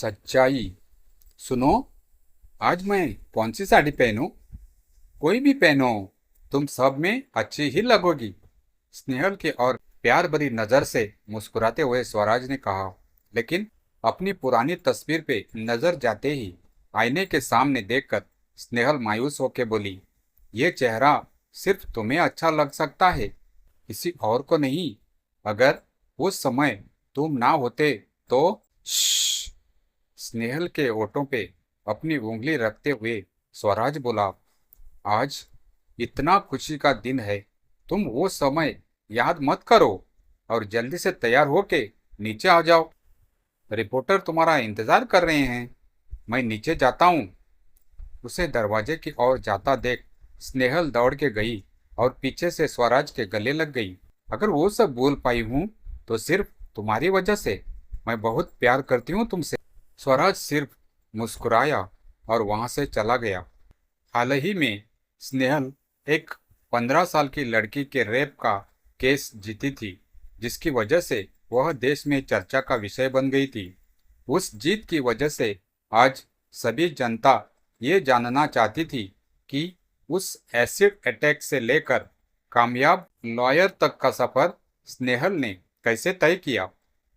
सच्चाई। सुनो, आज मैं कौन सी साड़ी पहनूं? कोई भी पहनो, तुम सब में अच्छी ही लगोगी। स्नेहल की और प्यार भरी नजर से मुस्कुराते हुए स्वराज ने कहा। लेकिन अपनी पुरानी तस्वीर पे नजर जाते ही आईने के सामने देखकर स्नेहल मायूस होकर बोली, ये चेहरा सिर्फ तुम्हें अच्छा लग सकता है, किसी और को नहीं। अगर उस समय तुम ना होते तो। श्श्श। स्नेहल के ओठों पे अपनी उंगली रखते हुए स्वराज बोला, आज इतना खुशी का दिन है, तुम वो समय याद मत करो और जल्दी से तैयार होके नीचे आ जाओ। रिपोर्टर तुम्हारा इंतजार कर रहे हैं, मैं नीचे जाता हूँ। उसे दरवाजे की ओर जाता देख स्नेहल दौड़ के गई और पीछे से स्वराज के गले लग गई। अगर वो सब बोल पाई हूँ तो सिर्फ तुम्हारी वजह से। मैं बहुत प्यार करती हूँ तुमसे। स्वराज सिर्फ मुस्कुराया और वहां से चला गया। हाल ही में स्नेहल एक 15 साल की लड़की के रेप का केस जीती थी, जिसकी वजह से वह देश में चर्चा का विषय बन गई थी। उस जीत की वजह से आज सभी जनता ये जानना चाहती थी कि उस एसिड अटैक से लेकर कामयाब लॉयर तक का सफर स्नेहल ने कैसे तय किया।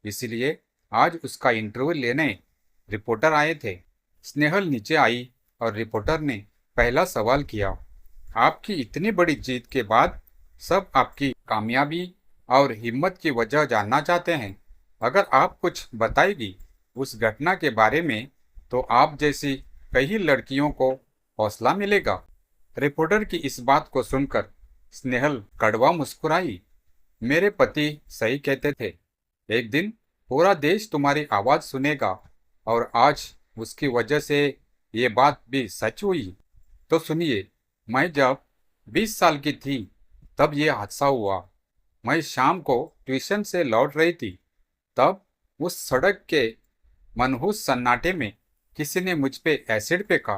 इसलिए आज उसका इंटरव्यू लेने रिपोर्टर आए थे। स्नेहल नीचे आई और रिपोर्टर ने पहला सवाल किया, आपकी इतनी बड़ी जीत के बाद सब आपकी कामयाबी और हिम्मत की वजह जानना चाहते हैं। अगर आप कुछ बताएगी उस घटना के बारे में तो आप जैसी कई लड़कियों को हौसला मिलेगा। रिपोर्टर की इस बात को सुनकर स्नेहल कड़वा मुस्कुराई। मेरे पति सही कहते थे, एक दिन पूरा देश तुम्हारी आवाज सुनेगा और आज उसकी वजह से ये बात भी सच हुई। तो सुनिए, मैं जब 20 साल की थी तब ये हादसा हुआ। मैं शाम को ट्यूशन से लौट रही थी, तब उस सड़क के मनहूस सन्नाटे में किसी ने मुझ पे एसिड फेंका।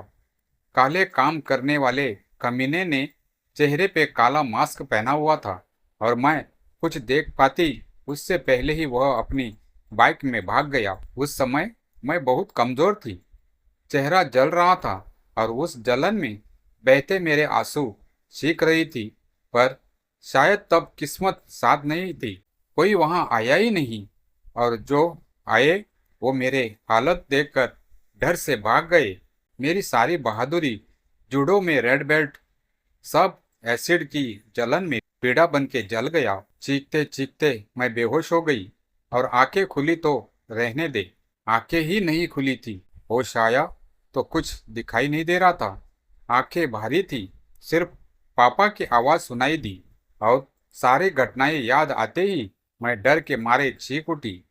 काले काम करने वाले कमीने ने चेहरे पे काला मास्क पहना हुआ था और मैं कुछ देख पाती उससे पहले ही वह अपनी बाइक में भाग गया। उस समय मैं बहुत कमजोर थी, चेहरा जल रहा था और उस जलन में बहते मेरे आंसू चीख रही थी। पर शायद तब किस्मत साथ नहीं थी, कोई वहां आया ही नहीं, और जो आए वो मेरे हालत देखकर डर से भाग गए। मेरी सारी बहादुरी, जूडो में रेड बेल्ट, सब एसिड की जलन में पीड़ा बन के जल गया। चीखते चीखते मैं बेहोश हो गई और आंखें खुली तो रहने दे, आंखें ही नहीं खुली थी। होश आया तो कुछ दिखाई नहीं दे रहा था, आंखें भारी थी, सिर्फ पापा की आवाज सुनाई दी और सारी घटनाएं याद आते ही मैं डर के मारे चीख उठी।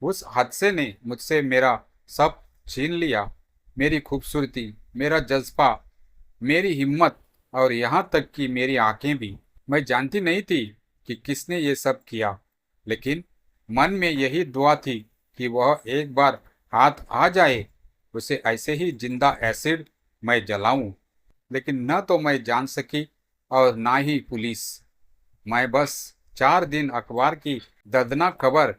उस हादसे ने मुझसे मेरा सब छीन लिया, मेरी खूबसूरती, मेरा जज्बा, मेरी हिम्मत और यहाँ तक कि मेरी आंखें भी। मैं जानती नहीं थी कि किसने ये सब किया, लेकिन मन में यही दुआ थी कि वह एक बार हाथ आ जाए, उसे ऐसे ही जिंदा एसिड मैं जलाऊं। लेकिन न तो मैं जान सकी और ना ही पुलिस। मैं बस 4 दिन अखबार की दर्दनाक खबर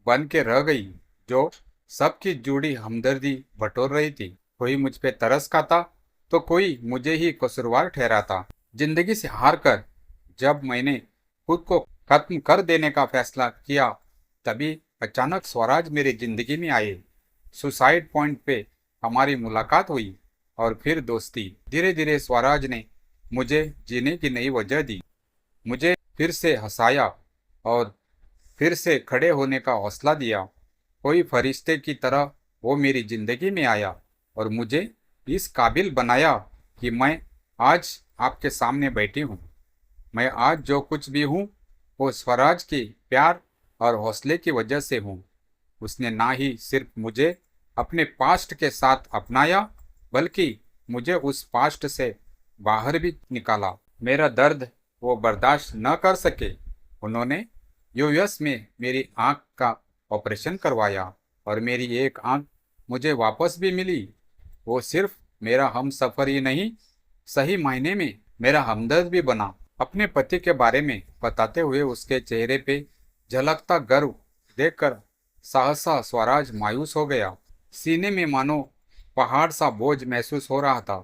बन के रह गई, जो सबकी जुड़ी हमदर्दी बटोर रही थी। कोई मुझ पे तरस खाता तो कोई मुझे ही कसूरवार ठहराता। जिंदगी से हार कर जब मैंने खुद को खत्म कर देने का फैसला किया, तभी अचानक स्वराज मेरी जिंदगी में आए। सुसाइड पॉइंट पे हमारी मुलाकात हुई और फिर दोस्ती। धीरे धीरे स्वराज ने मुझे जीने की नई वजह दी, मुझे फिर से हंसाया और फिर से खड़े होने का हौसला दिया। कोई फरिश्ते की तरह वो मेरी जिंदगी में आया और मुझे इस काबिल बनाया कि मैं आज आपके सामने बैठी हूँ। मैं आज जो कुछ भी हूँ वो स्वराज के प्यार और हौसले की वजह से हूँ। उसने ना ही सिर्फ मुझे अपने पास्ट के साथ अपनाया, बल्कि मुझे उस पास्ट से बाहर भी निकाला। मेरा दर्द वो बर्दाश्त न कर सके, उन्होंने यूएस में मेरी आंख का ऑपरेशन करवाया और मेरी एक आंख मुझे वापस भी मिली। वो सिर्फ मेरा हम सफ़र ही नहीं, सही मायने में मेरा हमदर्द भी बना। अपने पति के बारे में बताते हुए उसके चेहरे पे झलकता गर्व देखकर सहसा स्वराज मायूस हो गया। सीने में मानो पहाड़ सा बोझ महसूस हो रहा था।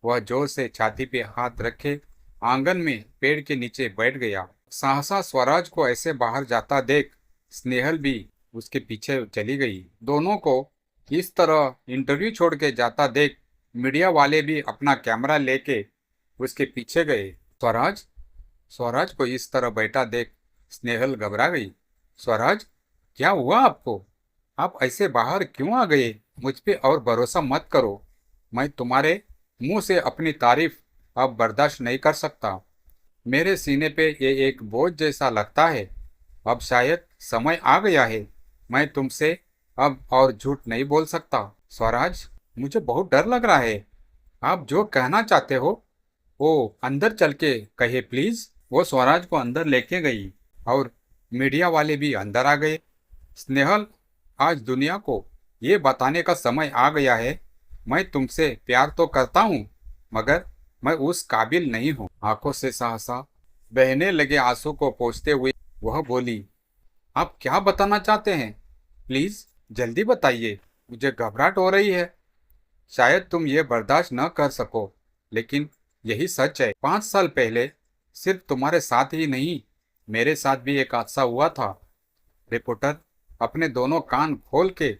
वह जोर से छाती पे हाथ रखे आंगन में पेड़ के नीचे बैठ गया। सहसा स्वराज को ऐसे बाहर जाता देख स्नेहल भी उसके पीछे चली गई। दोनों को इस तरह इंटरव्यू छोड़ के जाता देख मीडिया वाले भी अपना कैमरा लेके उसके पीछे गए। स्वराज स्वराज को इस तरह बैठा देख स्नेहल घबरा गई। स्वराज, क्या हुआ आपको? आप ऐसे बाहर क्यों आ गए? मुझ पे और भरोसा मत करो। मैं तुम्हारे मुंह से अपनी तारीफ अब बर्दाश्त नहीं कर सकता। मेरे सीने पे ये एक बोझ जैसा लगता है। अब शायद समय आ गया है। मैं तुमसे अब और झूठ नहीं बोल सकता। स्वराज, मुझे बहुत डर लग रहा है। आप जो कहना चाहते हो वो अंदर चल के कहिए प्लीज। वो स्वराज को अंदर लेके गई और मीडिया वाले भी अंदर आ गए। स्नेहल, आज दुनिया को ये बताने का समय आ गया है। मैं तुमसे प्यार तो करता हूँ, मगर मैं उस काबिल नहीं हूँ। आंखों से सहसा बहने लगे आंसू को पोंछते हुए वह बोली, आप क्या बताना चाहते हैं? प्लीज जल्दी बताइए, मुझे घबराहट हो रही है। शायद तुम ये बर्दाश्त न कर सको, लेकिन यही सच है। 5 साल पहले सिर्फ तुम्हारे साथ ही नहीं, मेरे साथ भी एक हादसा हुआ था। रिपोर्टर अपने दोनों कान खोल के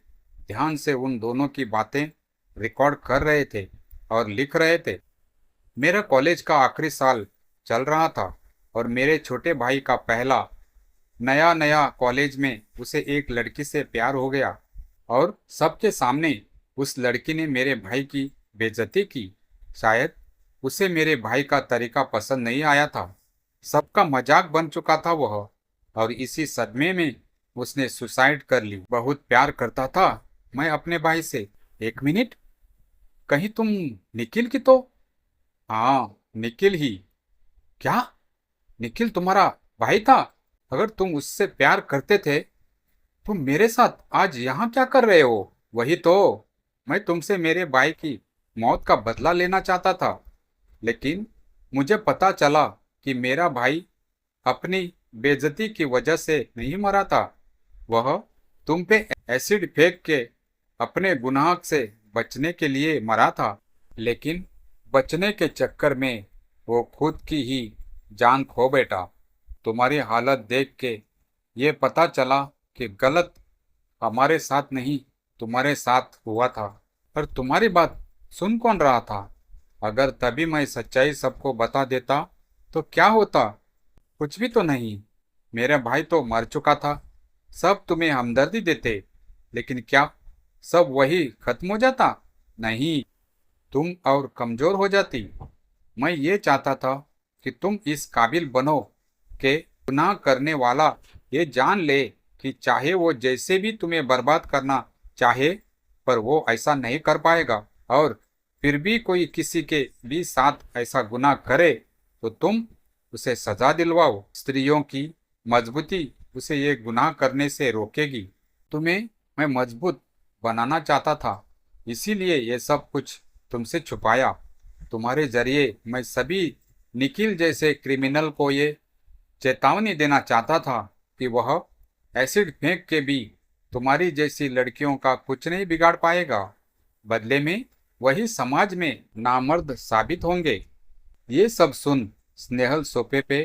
ध्यान से उन दोनों की बातें रिकॉर्ड कर रहे थे और लिख रहे थे। मेरा कॉलेज का आखिरी साल चल रहा था और मेरे छोटे भाई का पहला नया नया कॉलेज में उसे एक लड़की से प्यार हो गया और सबके सामने उस लड़की ने मेरे भाई की बेइज्जती की। शायद उसे मेरे भाई का तरीका पसंद नहीं आया था। सबका मजाक बन चुका था वह, और इसी सदमे में उसने सुसाइड कर ली। बहुत प्यार करता था मैं अपने भाई से। एक मिनट, कहीं तुम निखिल की तो? हाँ, निखिल ही। क्या? निखिल तुम्हारा भाई था? अगर तुम उससे प्यार करते थे तो मेरे साथ आज यहाँ क्या कर रहे हो? वही तो, मैं तुमसे मेरे भाई की मौत का बदला लेना चाहता था, लेकिन मुझे पता चला कि मेरा भाई अपनी बेइज्जती की वजह से नहीं मरा था। वह तुम पे एसिड फेंक के अपने गुनाह से बचने के लिए मरा था, लेकिन बचने के चक्कर में वो खुद की ही जान खो बैठा। तुम्हारी हालत देख के ये पता चला कि गलत हमारे साथ नहीं, तुम्हारे साथ हुआ था। पर तुम्हारी बात सुन कौन रहा था? अगर तभी मैं सच्चाई सबको बता देता तो क्या होता? कुछ भी तो नहीं। मेरा भाई तो मर चुका था। सब तुम्हें हमदर्दी देते, लेकिन क्या सब वही खत्म हो जाता? नहीं, तुम और कमजोर हो जाती। मैं ये चाहता था कि तुम इस काबिल बनो कि गुनाह करने वाला ये जान ले कि चाहे वो जैसे भी तुम्हें बर्बाद करना चाहे, पर वो ऐसा नहीं कर पाएगा। और फिर भी कोई किसी के भी साथ ऐसा गुनाह करे तो तुम उसे सजा दिलवाओ। स्त्रियों की मजबूती उसे ये गुनाह करने से रोकेगी। तुम्हें मैं मजबूत बनाना चाहता था, इसीलिए ये सब कुछ तुमसे छुपाया। तुम्हारे जरिए मैं सभी निखिल जैसे क्रिमिनल को ये चेतावनी देना चाहता था कि वह एसिड फेंक के भी तुम्हारी जैसी लड़कियों का कुछ नहीं बिगाड़ पाएगा। बदले में वही समाज में नामर्द साबित होंगे। ये सब सुन स्नेहल सोफे पे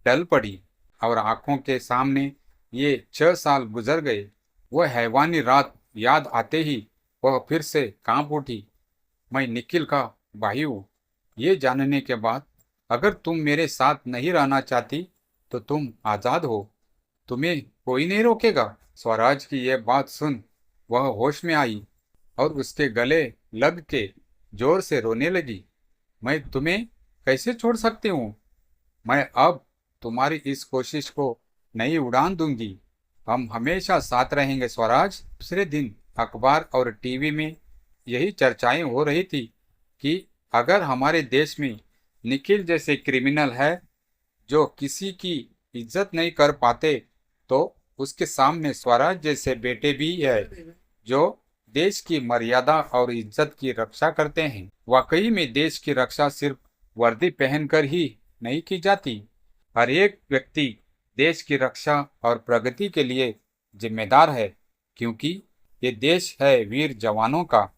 टल पड़ी और आंखों के सामने ये 6 साल गुजर गए। वह हैवानी रात याद आते ही वह फिर से कांप उठी। मैं निखिल का भाई हूँ। ये जानने के बाद अगर तुम मेरे साथ नहीं रहना चाहती तो तुम आजाद हो, तुम्हें कोई नहीं रोकेगा। स्वराज की यह बात सुन वह होश में आई और उसके गले लग के जोर से रोने लगी। मैं तुम्हें कैसे छोड़ सकती हूँ? मैं अब तुम्हारी इस कोशिश को नई उड़ान दूंगी। हम हमेशा साथ रहेंगे स्वराज। दूसरे दिन अखबार और टीवी में यही चर्चाएं हो रही थी कि अगर हमारे देश में निखिल जैसे क्रिमिनल है जो किसी की इज्जत नहीं कर पाते, तो उसके सामने स्वराज जैसे बेटे भी है जो देश की मर्यादा और इज्जत की रक्षा करते हैं। वाकई में देश की रक्षा सिर्फ वर्दी पहनकर ही नहीं की जाती। हर एक व्यक्ति देश की रक्षा और प्रगति के लिए जिम्मेदार है, क्योंकि ये देश है वीर जवानों का,